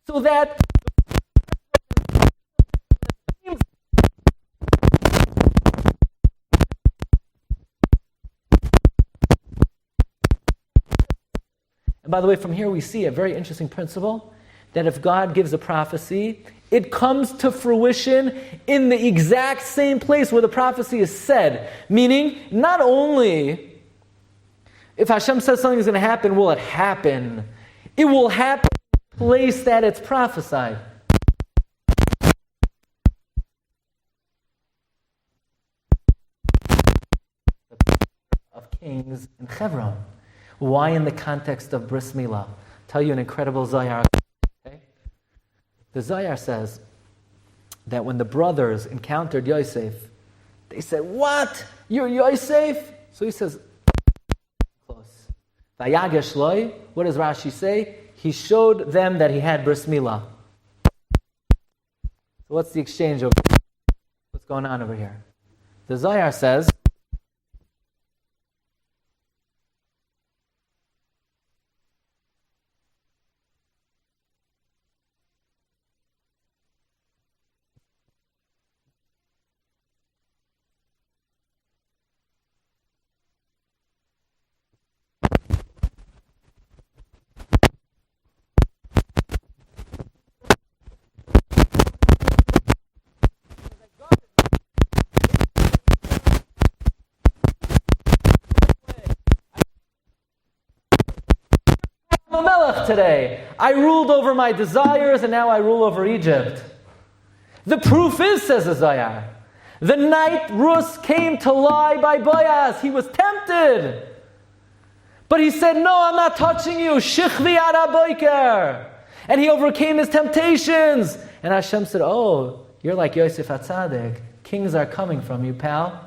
so that and by the way, from here we see a very interesting principle that if God gives a prophecy, it comes to fruition in the exact same place where the prophecy is said. Meaning, not only if Hashem says something is going to happen, will it happen? It will happen in the place that it's prophesied. Of kings in Hebron. Why in the context of Bris Milah? I'll tell you an incredible Zayar. Okay? The Zayar says that when the brothers encountered Yosef, they said, "What? You're Yosef?" So he says, close. Vayagesh loy. What does Rashi say? He showed them that he had Bris Milah. So what's the exchange over here? What's going on over here? The Zayar says, today. I ruled over my desires and now I rule over Egypt. The proof is, says the Zayar, the night Rus came to lie by Boaz. He was tempted. But he said, "No, I'm not touching you. Shichvi ara boiker." And he overcame his temptations. And Hashem said, "Oh, you're like Yosef HaTzadik. Kings are coming from you, pal."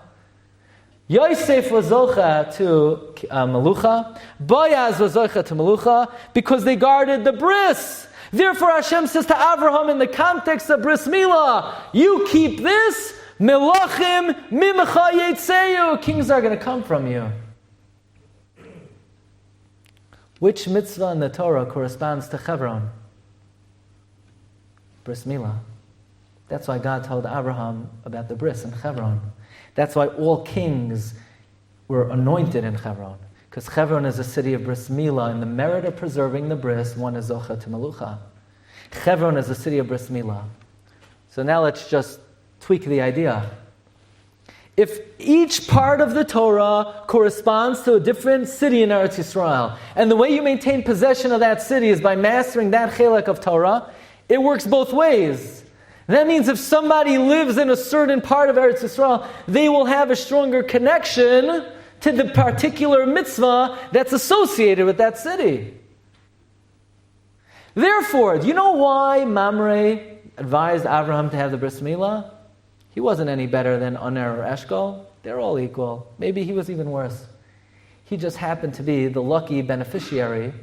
Yosef was zocha to Melucha. Boaz was zocha to Melucha because they guarded the bris. Therefore Hashem says to Avraham in the context of Bris Milah, you keep this, Melachim mimecha yetzeyu. Kings are going to come from you. Which mitzvah in the Torah corresponds to Hebron? Bris Milah. That's why God told Abraham about the bris in Hebron. That's why all kings were anointed in Hebron. Because Hebron is a city of Bris Milah, and the merit of preserving the bris, one is Zocha to Melucha. Hebron is a city of Bris Milah. So now let's just tweak the idea. If each part of the Torah corresponds to a different city in Eretz Yisrael, and the way you maintain possession of that city is by mastering that chelek of Torah, it works both ways. That means if somebody lives in a certain part of Eretz Yisrael, they will have a stronger connection to the particular mitzvah that's associated with that city. Therefore, do you know why Mamre advised Abraham to have the bris milah? He wasn't any better than Aner or Eshkol. They're all equal. Maybe he was even worse. He just happened to be the lucky beneficiary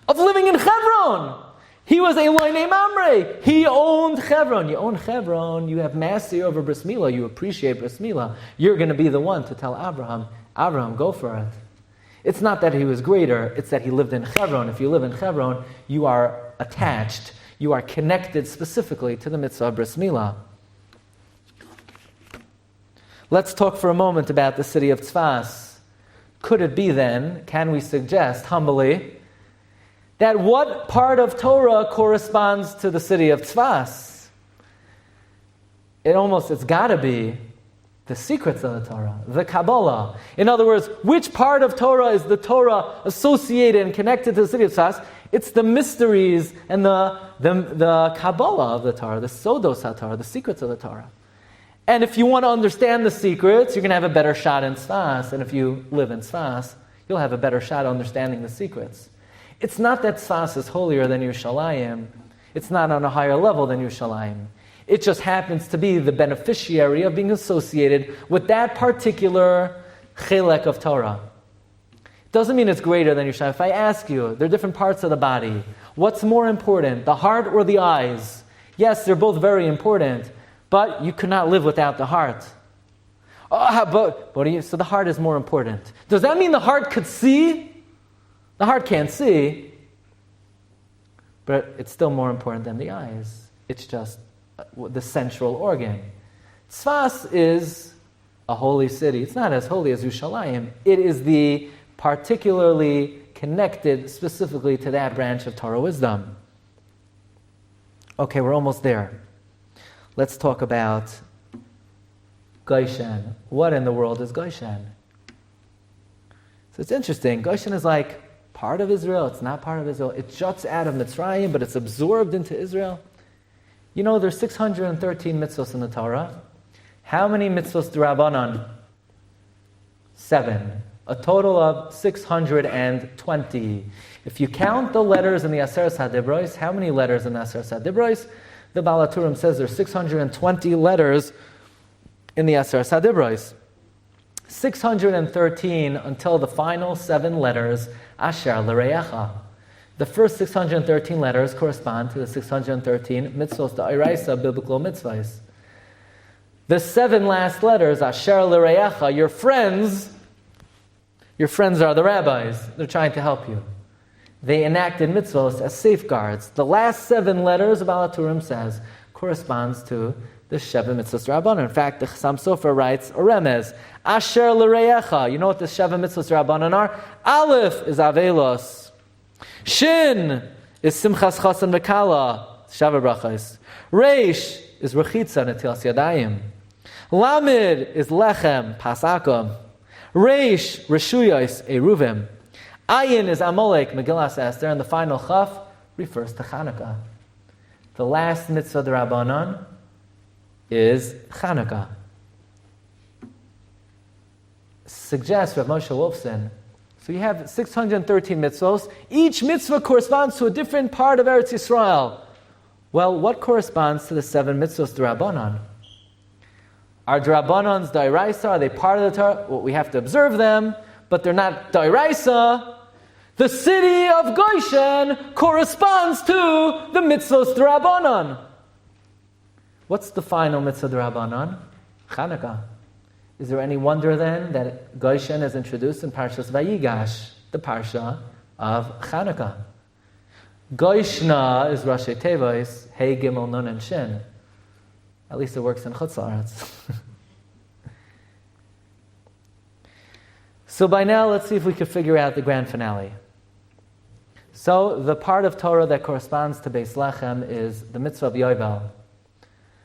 of living in Hebron. He was a loy named Mamre. He owned Hebron. You own Hebron, you have mastery over bris milah, you appreciate bris milah. You're going to be the one to tell Abraham, go for it. It's not that he was greater, it's that he lived in Hebron. If you live in Hebron, you are attached, you are connected specifically to the mitzvah of bris milah. Let's talk for a moment about the city of Tzfas. Could it be then, can we suggest humbly, that what part of Torah corresponds to the city of Tzfas? It's got to be the secrets of the Torah, the Kabbalah. In other words, which part of Torah is the Torah associated and connected to the city of Tzfas? It's the mysteries and the Kabbalah of the Torah, the Sodos HaTorah, the secrets of the Torah. And if you want to understand the secrets, you're going to have a better shot in Tzfas. And if you live in Tzfas, you'll have a better shot at understanding the secrets. It's not that Tzfas is holier than Yerushalayim. It's not on a higher level than Yerushalayim. It just happens to be the beneficiary of being associated with that particular chelek of Torah. It doesn't mean it's greater than Yerushalayim. If I ask you, there are different parts of the body. What's more important, the heart or the eyes? Yes, they're both very important, but you could not live without the heart. So the heart is more important. Does that mean the heart could see? The heart can't see, but it's still more important than the eyes. It's just the central organ. Tzfas is a holy city. It's not as holy as Yerushalayim. It is the particularly connected specifically to that branch of Torah wisdom. Okay, we're almost there. Let's talk about Goshen. What in the world is Goshen? So it's interesting. Goshen is like part of Israel. It's not part of Israel. It juts out of Mitzrayim, but it's absorbed into Israel. You know, there's 613 mitzvos in the Torah. How many mitzvos d'Rabbanan? 7. A total of 620. If you count the letters in the Aseret HaDibros, how many letters in the Aseret HaDibros? The Baal HaTurim says there's 620 letters in the Aseret HaDibros. 613 until the final 7 letters, Asher L'Reyecha. The first 613 letters correspond to the 613 mitzvos, the Iraisa, biblical mitzvahs. The 7 last letters, Asher L'Reyecha, your friends are the rabbis. They're trying to help you. They enacted mitzvos as safeguards. The last 7 letters of Baal HaTurim says corresponds to the Sheva mitzvos Rabbanan. In fact, the Chassam Sofer writes, or remez, Asher L'Reyecha. You know what the Sheva mitzvos Rabbanan are? Aleph is Avelos. Shin is Simchas Chasan V'Kala, Sheva brachos. Reish is Rechitza Netilas Yadayim. Lamed is Lechem, Pasakom. Reish, Reshuyos, Eruvim. Ayin is Amalek, Megillas Esther, and the final Chaf refers to Chanukah. The last mitzvah d'Rabbanan is Chanukah. Suggests Rav Moshe Wolfson. So you have 613 mitzvahs. Each mitzvah corresponds to a different part of Eretz Yisrael. Well, what corresponds to the 7 mitzvahs d'Rabbanan? Are d'Rabbanans d'Oraisa? Are they part of the Torah? Well, we have to observe them, but they're not d'Oraisa. The city of Goshen corresponds to the mitzvahs d'Rabbanan. What's the final mitzvah d'Rabbanan? Chanukah. Is there any wonder then that Goshen is introduced in Parshas Vayigash, the Parsha of Chanukah. Goishna is Rashi Tevois, Hey Gimel Nun and Shin. At least it works in Chutz La'aretz. So by now, let's see if we can figure out the grand finale. So the part of Torah that corresponds to Beis Lechem is the mitzvah of Yovel.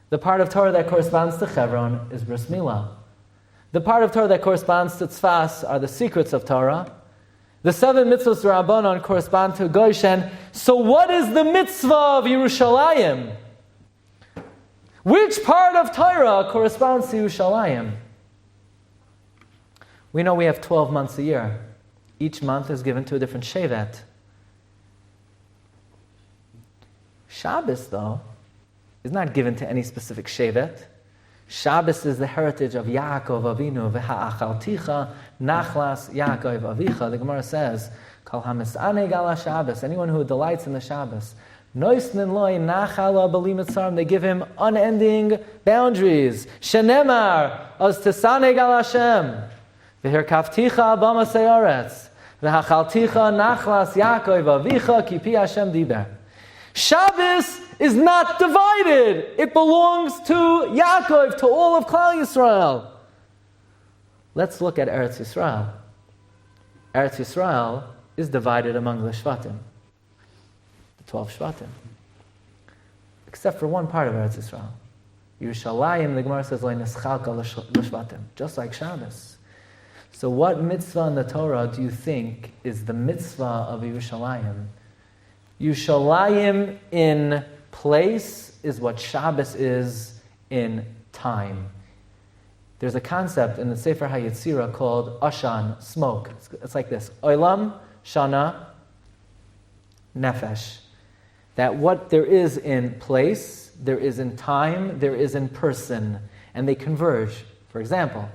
The part of Torah that corresponds to Chevron is Bris Milah. The part of Torah that corresponds to Tzfas are the secrets of Torah. The 7 mitzvahs Rabbanon correspond to Goshen. So what is the mitzvah of Yerushalayim? Which part of Torah corresponds to Yerushalayim? We know we have 12 months a year. Each month is given to a different shevet. Shabbos, though, is not given to any specific shevet. Shabbos is the heritage of Yaakov Avinu. V'ha'achalticha nachlas Yaakov Avicha. The Gemara says, Kol ha'mis'aneg ala Shabbos. Anyone who delights in the Shabbos. Noisnin loy nachala b'li mitzarim. They give him unending boundaries. Shenemar oz tisaneg ala Hashem. V'hirkavticha abama se'aretz. V'hachalticha nachlas Yaakov Avicha ki pi Hashem diber. Shabbos is not divided. It belongs to Yaakov, to all of Klal Yisrael. Let's look at Eretz Yisrael. Eretz Yisrael is divided among the Shvatim, the 12 Shvatim, except for one part of Eretz Yisrael. Yerushalayim, the Gemara says, l'shvatim, just like Shabbos. So what mitzvah in the Torah do you think is the mitzvah of Yerushalayim? Yerushalayim in place is what Shabbos is in time. There's a concept in the Sefer HaYetzirah called Ashan, smoke. It's like this: Olam, Shana, Nefesh. That what there is in place, there is in time, there is in person, and they converge. For example,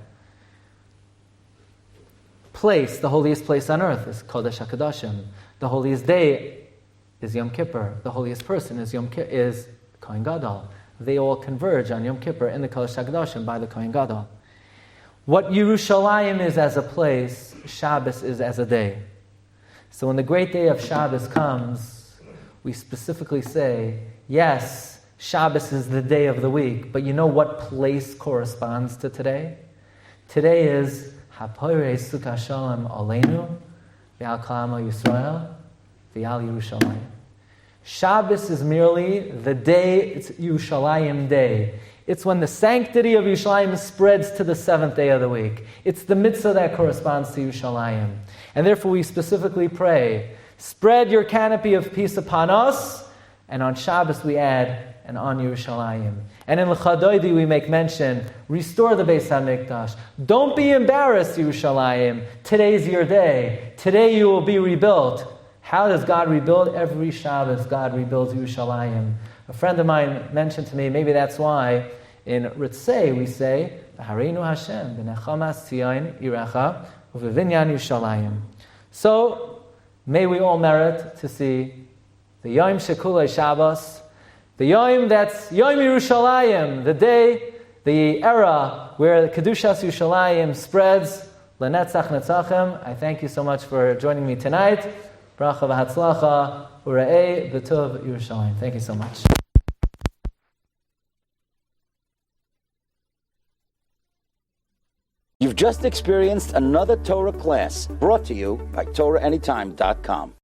place, the holiest place on earth, is Kodesh HaKadoshim. The holiest day is Yom Kippur. The holiest person is Kohen Gadol. They all converge on Yom Kippur in the Kodesh HaKadoshim by the Kohen Gadol. What Yerushalayim is as a place, Shabbos is as a day. So when the great day of Shabbos comes, we specifically say, yes, Shabbos is the day of the week, but you know what place corresponds to today? Today is Hapoirei Sukkah Shalom Aleinu, V'al Kol Yisroel, V'al Yerushalayim. Shabbos is merely the day, it's Yerushalayim day. It's when the sanctity of Yerushalayim spreads to the 7th day of the week. It's the mitzvah that corresponds to Yerushalayim. And therefore we specifically pray, spread your canopy of peace upon us, and on Shabbos we add, and on Yerushalayim. And in L'chadoidi we make mention, restore the Beis HaMikdash. Don't be embarrassed, Yerushalayim. Today's your day. Today you will be rebuilt. How does God rebuild? Every Shabbos, God rebuilds Yerushalayim. A friend of mine mentioned to me, maybe that's why in Ritzei we say, V'hareinu Hashem, b'nechamas Tzion irecha, u'v'vinyan Yerushalayim. So, may we all merit to see the Yom Shekulei Shabbos, the Yom that's Yom Yerushalayim, the day, the era where the Kedushas Yerushalayim spreads, L'netzach Netzachim. I thank you so much for joining me tonight. Bracha v'hatzlacha, u're'ei b'tov Yerushalayim. Thank you so much. You've just experienced another Torah class brought to you by TorahAnytime.com.